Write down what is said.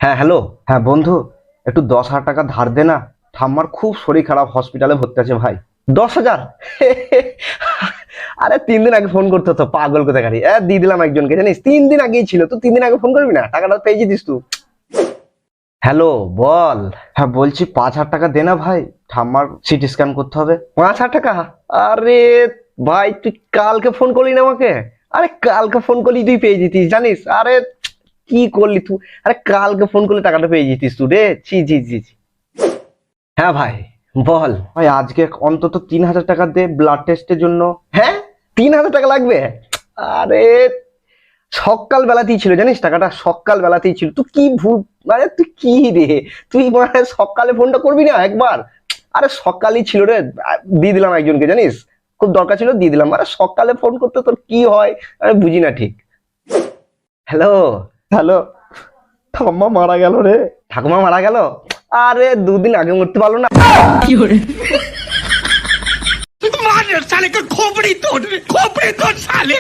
হ্যাঁ হ্যালো। হ্যাঁ বন্ধু, একটু 10,000 টাকা ধার দে না। ঠাম্মার খুব শরীর খারাপ, হসপিটালে ভর্তি আছে ভাই। 10,000? আরে 3 দিন আগে ফোন করতে হতো, পাগল কোথাকারি। দিয়ে দিলাম একজনকে, জানিস 3 দিন আগেই ছিল। তুই 3 দিন আগে ফোন করবি না, টাকাটা পেয়ে যেতিস তুই। হ্যালো, বল। হ্যাঁ বলছি 5,000 টাকা দে না ভাই, ঠাম্মার সিটি স্ক্যান করতে হবে। 5,000 টাকা? আরে ভাই, তুই কালকে ফোন করলি না আমাকে? আরে কালকে ফোন করলি তুই পেয়ে যেতিস, জানিস। আরে কি করলি তুই? আরে কালকে ফোন করলে টাকাটা পেয়ে যেতিস তুই রে। ছি ছি ছি ছি। হ্যাঁ ভাই, বল ভাই। আজকে অন্তত 3,000 টাকা দে ব্লাড টেস্টের জন্য। হ্যাঁ, 3,000 টাকা লাগবে? আরে সকাল বেলাতেই ছিল, জানিস, টাকাটা সকাল বেলাতেই ছিল। তুই কি ভুল, মানে তুই কি রে? তুই মানে সকালে ফোনটা করবি না একবার? আরে সকালই ছিল রে। দিয়ে দিলাম একজনকে, জানিস, খুব দরকার ছিল, দিয়ে দিলাম। আরে সকালে ফোন করতে তোর কি হয়? আরে বুঝি না ঠিক। হ্যালো। হ্যালো। ঠাম্মা মারা গেল রে। ঠাকুমা মারা গেল? আরে 2 দিন আগে মরতে পারলো না। मार साले का खोपड़ी तोड़ खोपड़ी तोड़ साले